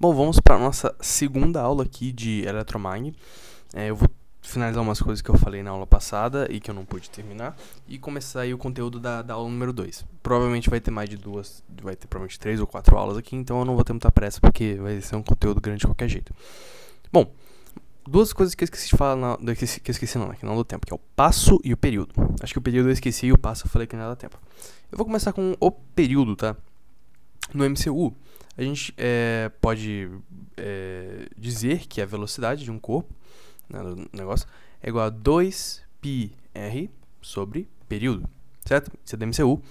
Bom, vamos para a nossa segunda aula aqui de eletromag. Eu vou finalizar umas coisas que eu falei na aula passada e que eu não pude terminar e começar aí o conteúdo da aula número 2. Provavelmente vai ter mais de duas, vai ter provavelmente 3 ou 4 aulas aqui, então eu não vou ter muita pressa porque vai ser um conteúdo grande de qualquer jeito. Bom, duas coisas que eu esqueci de falar, que eu esqueci não, aqui não dá tempo, que é o passo e o período. Acho que o período eu esqueci e o passo eu falei que não dá tempo. Eu vou começar com o período, tá? No MCU, a gente pode dizer que a velocidade de um corpo, né, do negócio, é igual a 2πr sobre período, certo? Isso é do MCU.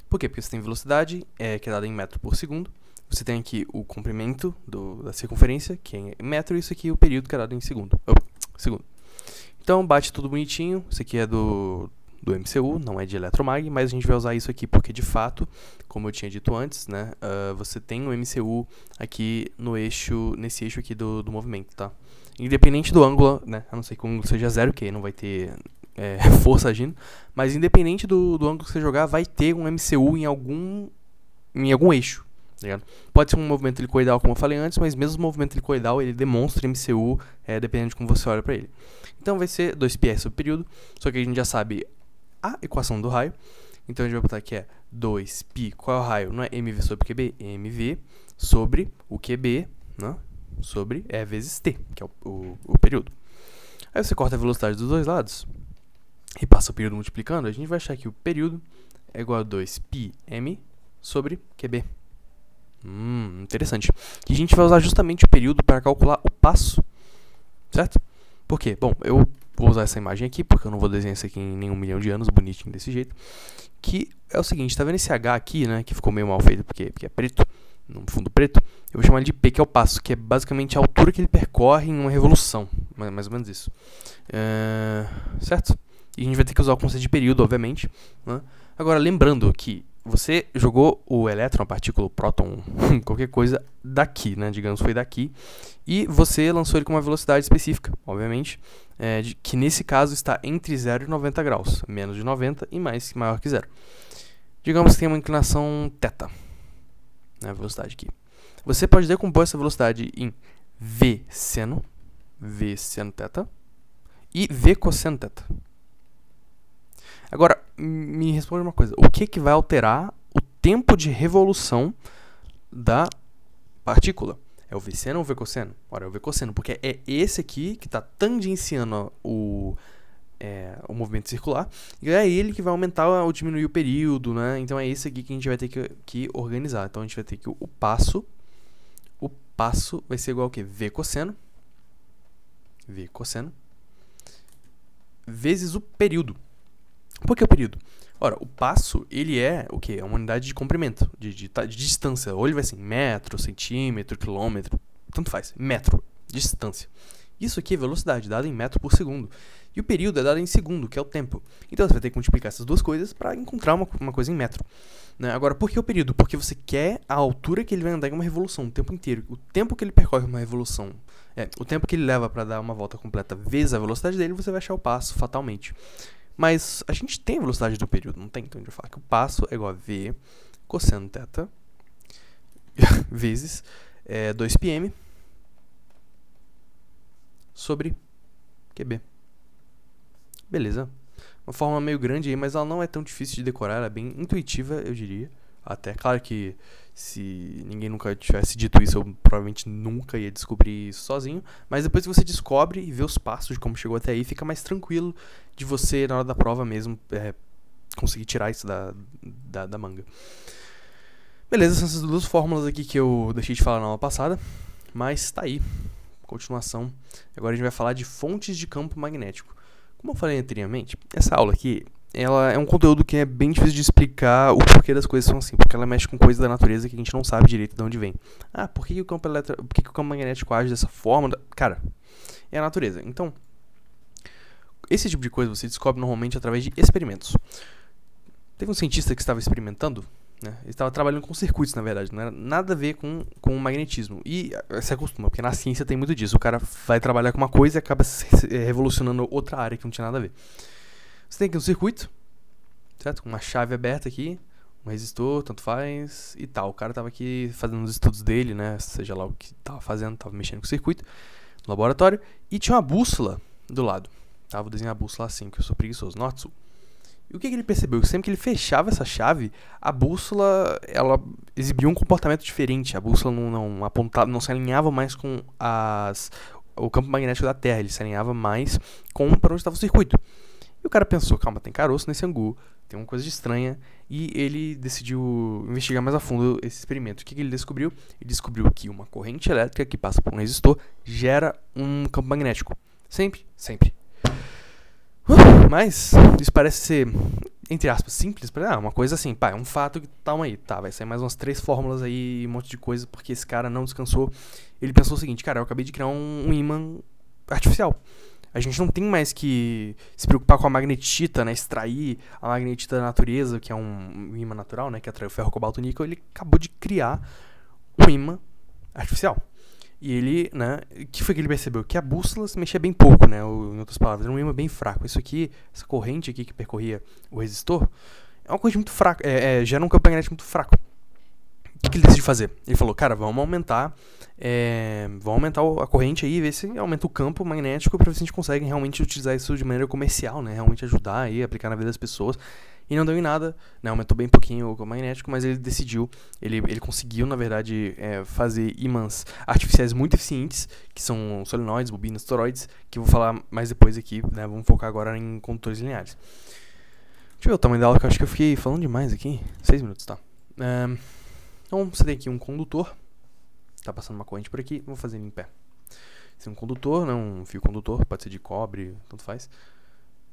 Por quê? Porque você tem velocidade, que é dada em metro por segundo. Você tem aqui o comprimento da circunferência, que é em metro, e isso aqui é o período, que é dado em segundo. Então, bate tudo bonitinho. Isso aqui é do MCU, não é de eletromag, mas a gente vai usar isso aqui porque, de fato, como eu tinha dito antes, né, você tem o MCU aqui nesse eixo aqui do movimento, tá? Independente do ângulo, né, a não ser que o ângulo seja zero, que aí não vai ter força agindo, mas independente do ângulo que você jogar, vai ter um MCU em algum eixo, tá ligado? Pode ser um movimento helicoidal, como eu falei antes, mas mesmo o movimento helicoidal, ele demonstra MCU, dependendo de como você olha para ele. Então vai ser 2πr sobre período, só que a gente já sabe a equação do raio. Então a gente vai botar aqui 2π, qual é o raio? Não é mv sobre QB, é mv sobre o QB, né? Sobre vezes t, que é o período. Aí você corta a velocidade dos dois lados e passa o período multiplicando. A gente vai achar que o período é igual a 2πm sobre QB. Interessante. E a gente vai usar justamente o período para calcular o passo, certo? Por quê? Bom, eu vou usar essa imagem aqui, porque eu não vou desenhar isso aqui em nenhum milhão de anos, bonitinho desse jeito. Que é o seguinte, tá vendo esse H aqui, né, que ficou meio mal feito porque é preto, no fundo preto. Eu vou chamar ele de P, que é o passo, que é basicamente a altura que ele percorre em uma revolução. Mais ou menos isso. Certo? E a gente vai ter que usar o conceito de período, obviamente, né? Agora, lembrando que você jogou o elétron, a partícula, o próton, qualquer coisa daqui, né? Digamos, foi daqui. E você lançou ele com uma velocidade específica, obviamente, que nesse caso está entre 0 e 90 graus. Menos de 90 e maior que 0. Digamos que tem uma inclinação θ, né? A velocidade aqui. Você pode decompor essa velocidade em v seno θ e v cosseno θ. Agora, me responde uma coisa. O que vai alterar o tempo de revolução da partícula? É o v seno ou o v cosseno? Ora, é o v cosseno, porque é esse aqui que está tangenciando o movimento circular, e é ele que vai aumentar ou diminuir o período, né? Então é esse aqui que a gente vai ter que organizar. Então a gente vai ter que o passo vai ser igual ao que? V cosseno vezes o período. Por que o período? Ora, o passo, ele é o quê? É uma unidade de comprimento, de distância. Ou ele vai ser em metro, centímetro, quilômetro, tanto faz. Metro, distância. Isso aqui é velocidade, dada em metro por segundo. E o período é dado em segundo, que é o tempo. Então você vai ter que multiplicar essas duas coisas para encontrar uma coisa em metro, né? Agora, por que o período? Porque você quer a altura que ele vai andar em uma revolução, o tempo inteiro. O tempo que ele percorre uma revolução, o tempo que ele leva para dar uma volta completa vezes a velocidade dele, você vai achar o passo fatalmente. Mas a gente tem a velocidade do período, não tem? Então a gente vai falar que o passo é igual a v cosseno θ vezes 2πm sobre QB. Beleza. Uma fórmula meio grande aí, mas ela não é tão difícil de decorar, ela é bem intuitiva, eu diria. Até, claro que se ninguém nunca tivesse dito isso, eu provavelmente nunca ia descobrir isso sozinho. Mas depois que você descobre e vê os passos de como chegou até aí, fica mais tranquilo de você, na hora da prova mesmo, conseguir tirar isso da manga. Beleza, são essas duas fórmulas aqui que eu deixei de falar na aula passada. Mas tá aí, continuação. Agora a gente vai falar de fontes de campo magnético. Como eu falei anteriormente, essa aula aqui, ela é um conteúdo que é bem difícil de explicar o porquê das coisas são assim, porque ela mexe com coisas da natureza que a gente não sabe direito de onde vem. Por que o campo magnético age dessa forma? Cara, é a natureza. Então, esse tipo de coisa você descobre normalmente através de experimentos. Teve um cientista que estava experimentando, né? Ele estava trabalhando com circuitos, na verdade, não era nada a ver com o magnetismo. E se acostuma, porque na ciência tem muito disso. O cara vai trabalhar com uma coisa e acaba revolucionando outra área que não tinha nada a ver. Você tem aqui um circuito, certo? Com uma chave aberta aqui, um resistor, tanto faz e tal. O cara tava aqui fazendo os estudos dele, né, seja lá o que tava fazendo, tava mexendo com o circuito no laboratório, e tinha uma bússola do lado. Tá, vou desenhar a bússola assim, que eu sou preguiçoso, norte-sul. E o que ele percebeu? Sempre que ele fechava essa chave, a bússola, ela exibia um comportamento diferente. A bússola não apontava, não se alinhava mais com o campo magnético da Terra, ele se alinhava mais com para onde estava o circuito. E o cara pensou, calma, tem caroço nesse angu, tem uma coisa de estranha, e ele decidiu investigar mais a fundo esse experimento. O que ele descobriu? Ele descobriu que uma corrente elétrica que passa por um resistor gera um campo magnético. Sempre, sempre. Mas isso parece ser, entre aspas, simples. Uma coisa assim, pá, é um fato que tá aí. Tá, vai sair mais umas 3 fórmulas aí, um monte de coisa, porque esse cara não descansou. Ele pensou o seguinte, cara, eu acabei de criar um ímã artificial. A gente não tem mais que se preocupar com a magnetita, né, extrair a magnetita da natureza, que é um ímã natural, né, que atrai o ferro, cobalto, níquel. Ele acabou de criar um ímã artificial. E ele, né, o que foi que ele percebeu? Que a bússola se mexia bem pouco, né, ou, em outras palavras, era um ímã bem fraco. Isso aqui, essa corrente aqui que percorria o resistor, é uma corrente muito fraca, gera um campo magnético muito fraco. O que ele decidiu fazer? Ele falou, cara, vamos aumentar a corrente aí, ver se aumenta o campo magnético, para ver se a gente consegue realmente utilizar isso de maneira comercial, né, realmente ajudar aí, aplicar na vida das pessoas. E não deu em nada, né, aumentou bem pouquinho o campo magnético, mas ele decidiu, ele conseguiu, na verdade, fazer ímãs artificiais muito eficientes, que são solenoides, bobinas, toroides, que eu vou falar mais depois aqui, né, vamos focar agora em condutores lineares. Deixa eu ver o tamanho da aula, que eu acho que eu fiquei falando demais aqui. 6 minutos, tá. Então, você tem aqui um condutor, tá passando uma corrente por aqui, vou fazer ele em pé. Esse é um condutor, né, um fio condutor, pode ser de cobre, tanto faz.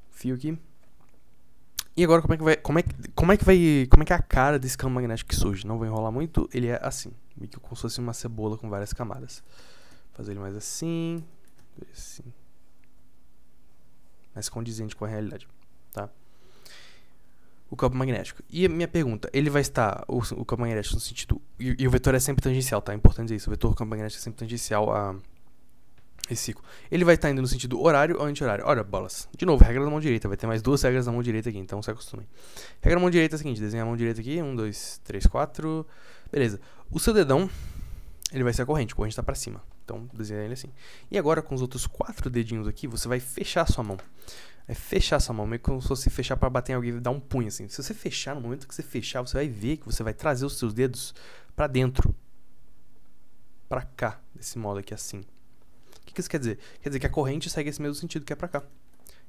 Fio aqui. E agora como é que é a cara desse campo magnético que surge? Não vou enrolar muito, ele é assim, meio que como se fosse uma cebola com várias camadas. Vou fazer ele mais assim, mais condizente com a realidade, tá? O campo magnético. E a minha pergunta, ele vai estar, o campo magnético no sentido, e o vetor é sempre tangencial, tá? É importante dizer isso, o vetor do campo magnético é sempre tangencial a esse ciclo. Ele vai estar indo no sentido horário ou anti-horário. Olha, bolas. De novo, regra da mão direita. Vai ter mais 2 regras da mão direita aqui, então se acostumem. Regra da mão direita é a seguinte, desenha a mão direita aqui, 1, 2, 3, 4. Beleza. O seu dedão, ele vai ser a corrente tá pra cima. Então, desenha ele assim. E agora, com os outros 4 dedinhos aqui, você vai fechar a sua mão. Vai fechar a sua mão, meio como se fosse fechar pra bater em alguém e dar um punho, assim. Se você fechar, no momento que você fechar, você vai ver que você vai trazer os seus dedos pra dentro. Pra cá, desse modo aqui, assim. O que isso quer dizer? Quer dizer que a corrente segue esse mesmo sentido que é pra cá.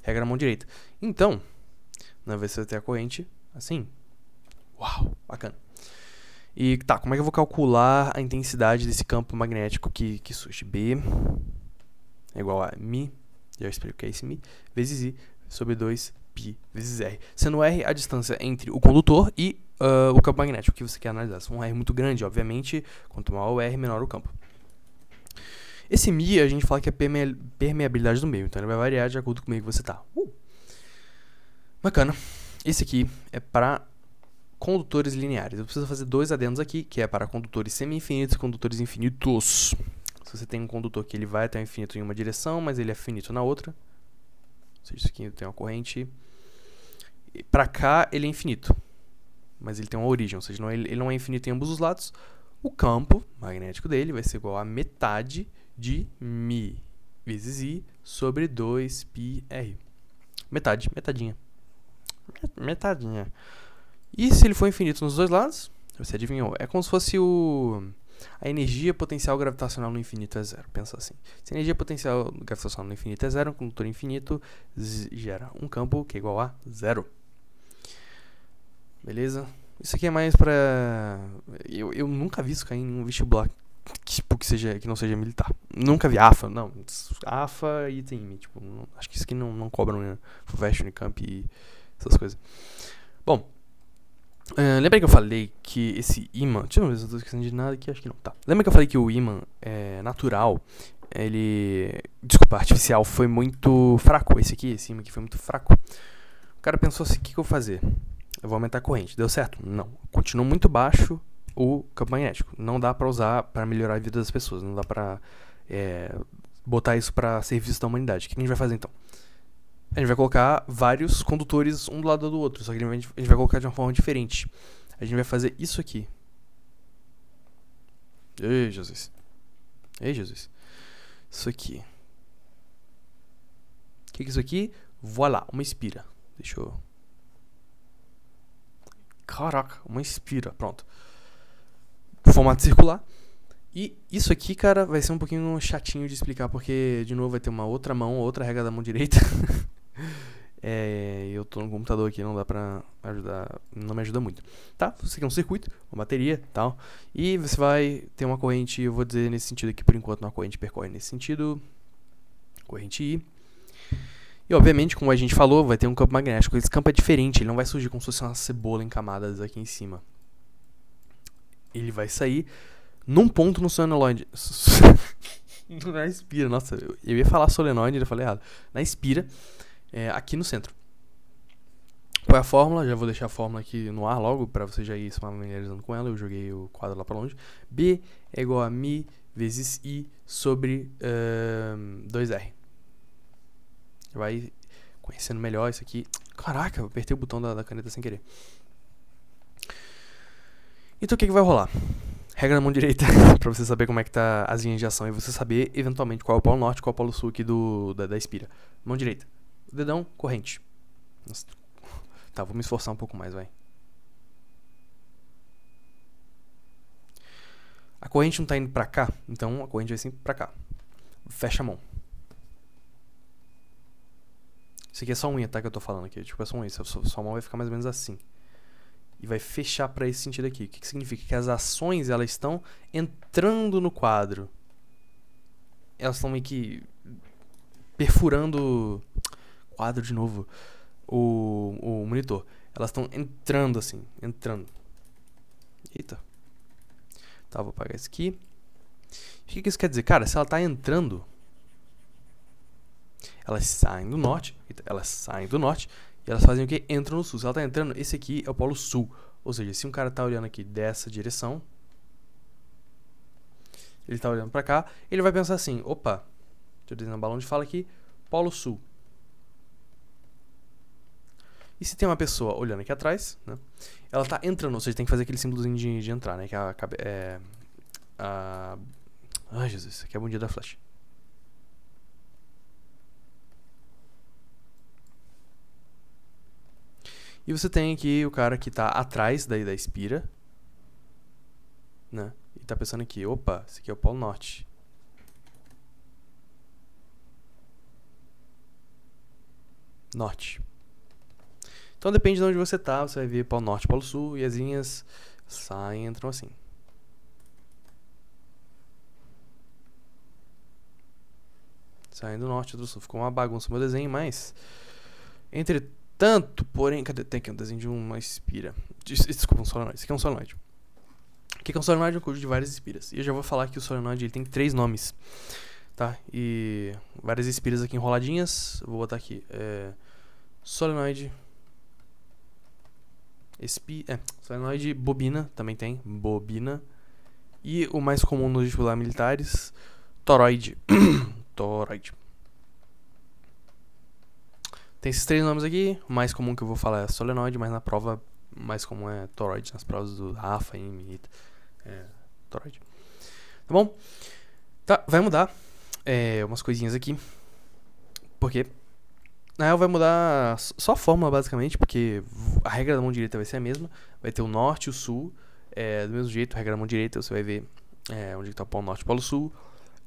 Regra da mão direita. Então, na vez você vai ter a corrente assim. Uau, bacana. E tá, como é que eu vou calcular a intensidade desse campo magnético que surge? B é igual a mi, já expliquei o que é esse mi, vezes I sobre 2π vezes R. Sendo R a distância entre o condutor e o campo magnético que você quer analisar. Se for um R muito grande, obviamente, quanto maior o R, menor o campo. Esse Mi, a gente fala que é permeabilidade do meio, então ele vai variar de acordo com o meio que você tá. Bacana. Esse aqui é para condutores lineares. Eu preciso fazer 2 adendos aqui, que é para condutores semi-infinitos e condutores infinitos. Se você tem um condutor que ele vai até o infinito em uma direção, mas ele é finito na outra. Ou seja, isso aqui tem uma corrente. Para cá, ele é infinito, mas ele tem uma origem, ou seja, ele não é infinito em ambos os lados. O campo magnético dele vai ser igual a metade de Mi vezes I sobre 2πr. Metade, metadinha. Metadinha. E se ele for infinito nos dois lados, você adivinhou, é como se fosse a energia potencial gravitacional no infinito é zero. Pensa assim. Se a energia potencial gravitacional no infinito é zero, um condutor infinito gera um campo que é igual a zero. Beleza? Isso aqui é mais pra... Eu nunca vi isso cair em nenhum vestibular que não seja militar. Nunca vi AFA, não. AFA e ITM, tipo, acho que isso aqui não cobram, né? FUVEST, Unicamp e essas coisas. Bom, lembra que eu falei que esse ímã... Deixa eu ver se eu tô esquecendo de nada aqui, acho que não. Tá. Lembra que eu falei que o ímã natural, artificial, foi muito fraco. Esse ímã aqui foi muito fraco. O cara pensou assim, o que eu vou fazer? Eu vou aumentar a corrente. Deu certo? Não. Continua muito baixo o campo magnético. Não dá pra usar pra melhorar a vida das pessoas. Não dá pra botar isso pra serviço da humanidade. O que a gente vai fazer então? A gente vai colocar vários condutores um do lado do outro. Só que a gente vai colocar de uma forma diferente. a gente vai fazer isso aqui. Ei, Jesus. Ei, Jesus. Isso aqui. O que é isso aqui? Voilá, uma espira. Deixa eu... Caraca, uma espira. Pronto. Formato circular. E isso aqui, cara, vai ser um pouquinho chatinho de explicar, porque, de novo, vai ter uma outra mão, outra regra da mão direita. Eu tô no computador aqui, não dá pra ajudar, não me ajuda muito. Tá, você quer um circuito, uma bateria e tal. E você vai ter uma corrente, eu vou dizer nesse sentido aqui por enquanto, uma corrente percorre nesse sentido. Corrente I. E obviamente, como a gente falou, vai ter um campo magnético. Esse campo é diferente, ele não vai surgir como se fosse uma cebola em camadas aqui em cima. Ele vai sair num ponto no solenoide. Na espira, nossa, eu ia falar solenoide, eu falei errado. Na espira, aqui no centro. Qual é a fórmula? Já vou deixar a fórmula aqui no ar logo, para você já ir se familiarizando com ela. Eu joguei o quadro lá para longe. B é igual a Mi vezes I sobre 2R. Vai conhecendo melhor isso aqui. Caraca, eu apertei o botão da caneta sem querer. Então o que vai rolar? Regra na mão direita, pra você saber como é que tá as linhas de ação e você saber eventualmente qual é o polo norte e qual é o polo sul aqui da espira. Mão direita. Dedão, corrente. Nossa. Tá, vou me esforçar um pouco mais, vai. A corrente não tá indo pra cá, então a corrente vai sempre pra cá. Fecha a mão. Isso aqui é só unha, tá? Que eu tô falando aqui. Tipo, é só unha. Sua mão vai ficar mais ou menos assim. E vai fechar pra esse sentido aqui. O que significa? Que as ações, elas estão entrando no quadro. Elas estão meio que perfurando... Quadro de novo. O monitor. Elas estão entrando assim. Entrando. Eita. Tá, vou apagar isso aqui. O que isso quer dizer? Cara, se ela tá entrando... Elas saem do norte. Elas saem do norte. E elas fazem o que? Entram no sul. Se ela tá entrando, esse aqui é o polo sul. Ou seja, se um cara tá olhando aqui dessa direção, ele tá olhando pra cá, ele vai pensar assim, opa, deixa eu desenhar um balão de fala aqui, polo sul. E se tem uma pessoa olhando aqui atrás, né, ela tá entrando, ou seja, tem que fazer aquele símbolozinho de entrar, né, que ai, Jesus, isso aqui é a bundinha da flecha. E você tem aqui o cara que tá atrás da espira, né? E tá pensando aqui, opa, esse aqui é o polo norte. Norte. Então depende de onde você tá, você vai ver polo norte e polo sul, e as linhas saem e entram assim. Saem do norte e do sul. Ficou uma bagunça o meu desenho, mas... Entretanto, porém... Cadê? Tem aqui um desenho de uma espira. Desculpa, um solenoide. Esse aqui é um solenoide. O que é um solenoide? É um conjunto de várias espiras. E eu já vou falar que o solenoide ele tem 3 nomes. Tá? E várias espiras aqui enroladinhas. Eu vou botar aqui. Solenoide. Solenoide bobina. Também tem. Bobina. E o mais comum nos vestibular militares. Toroide. Toroide. Tem esses 3 nomes aqui. O mais comum que eu vou falar é solenoide, mas na prova mais comum é toroide. Nas provas do Rafa, IME, toroide. Tá bom? Tá, vai mudar umas coisinhas aqui. Porque na real vai mudar só a fórmula basicamente, porque a regra da mão direita vai ser a mesma. Vai ter o norte e o sul. Do mesmo jeito, a regra da mão direita você vai ver onde está o polo norte e o polo sul.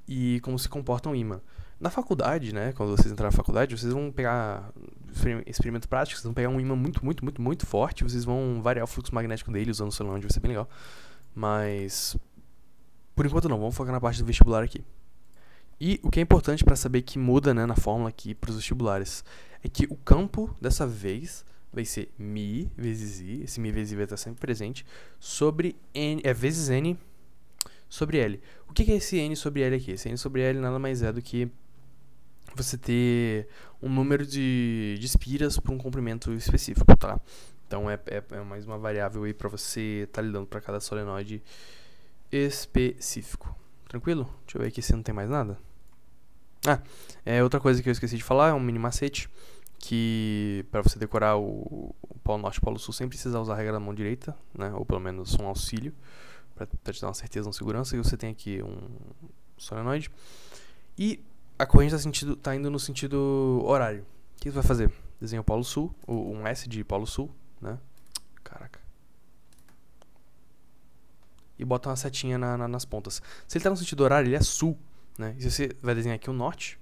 E como se comporta um ímã. Na faculdade, né, quando vocês entrarem na faculdade, vocês vão pegar experimento prático, vocês vão pegar um ímã muito forte, vocês vão variar o fluxo magnético dele usando o solenoide, vai ser bem legal. Mas, por enquanto não, vamos focar na parte do vestibular aqui. E o que é importante para saber que muda, né, na fórmula aqui para os vestibulares, é que o campo, dessa vez, vai ser Mi vezes I, esse Mi vezes I vai estar sempre presente, sobre N, vezes N sobre L. O que é esse N sobre L aqui? Esse N sobre L nada mais é do que você ter um número de espiras para um comprimento específico, tá? Então é mais uma variável aí para você estar lidando para cada solenoide específico. Tranquilo? Deixa eu ver aqui se não tem mais nada. Outra coisa que eu esqueci de falar é um mini macete, que para você decorar o polo norte e polo sul, sem precisar usar a regra da mão direita, né? Ou pelo menos um auxílio, pra te dar uma certeza, uma segurança. E você tem aqui um solenoide. E a corrente tá indo no sentido horário. O que você vai fazer? Desenha o polo sul, um S de polo sul, né? Caraca. E bota uma setinha nas pontas. Se ele tá no sentido horário, ele é sul, né? E você vai desenhar aqui o norte.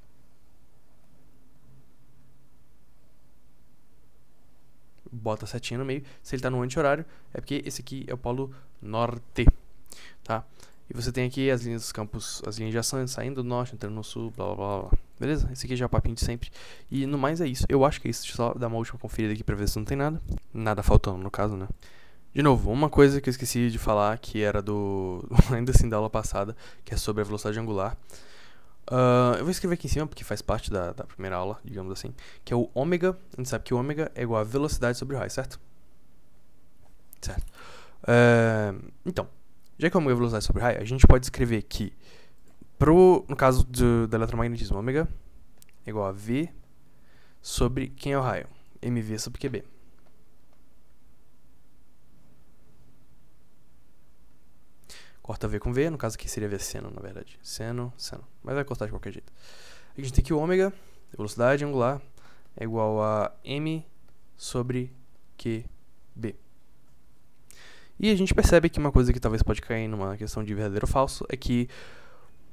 Bota a setinha no meio. Se ele tá no anti-horário, é porque esse aqui é o polo norte, tá? E você tem aqui as linhas dos campos, as linhas de ação saindo do norte, entrando no sul, blá blá blá blá. Beleza? Esse aqui já é o papinho de sempre. E no mais é isso. Eu acho que é isso. Deixa eu só dar uma última conferida aqui pra ver se não tem nada. Nada faltando, no caso, né? De novo, uma coisa que eu esqueci de falar, que era ainda assim da aula passada, que é sobre a velocidade angular. Eu vou escrever aqui em cima, porque faz parte da primeira aula, digamos assim, que é o ômega. A gente sabe que o ômega é igual a velocidade sobre o raio, certo? Certo. Então, já que o ômega é velocidade sobre o raio, a gente pode escrever que, no caso do eletromagnetismo, ômega é igual a V sobre quem é o raio? mv sobre qb. Corta V com V, no caso aqui seria V seno, na verdade. Seno. Mas vai cortar de qualquer jeito. A gente tem que o ômega, velocidade angular, é igual a M sobre QB. E a gente percebe que uma coisa que talvez pode cair numa questão de verdadeiro ou falso é que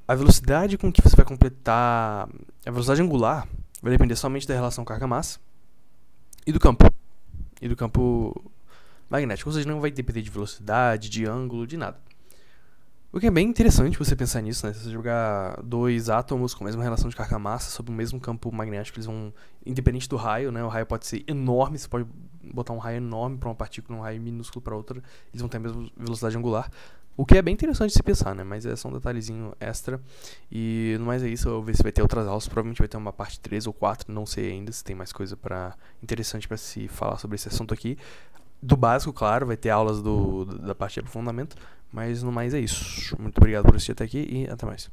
a velocidade com que você vai completar a velocidade angular vai depender somente da relação carga-massa e do campo. E do campo magnético. Ou seja, não vai depender de velocidade, de ângulo, de nada. O que é bem interessante você pensar nisso, né? Se você jogar dois átomos com a mesma relação de carga-massa sobre o mesmo campo magnético, eles vão, independente do raio, né? O raio pode ser enorme, você pode botar um raio enorme para uma partícula, um raio minúsculo para outra, eles vão ter a mesma velocidade angular. O que é bem interessante de se pensar, né? Mas é só um detalhezinho extra. E no mais é isso, eu vou ver se vai ter outras aulas, provavelmente vai ter uma parte 3 ou 4, não sei ainda se tem mais coisa interessante para se falar sobre esse assunto aqui. Do básico, claro, vai ter aulas da parte de aprofundamento. Mas no mais é isso. Muito obrigado por assistir até aqui e até mais.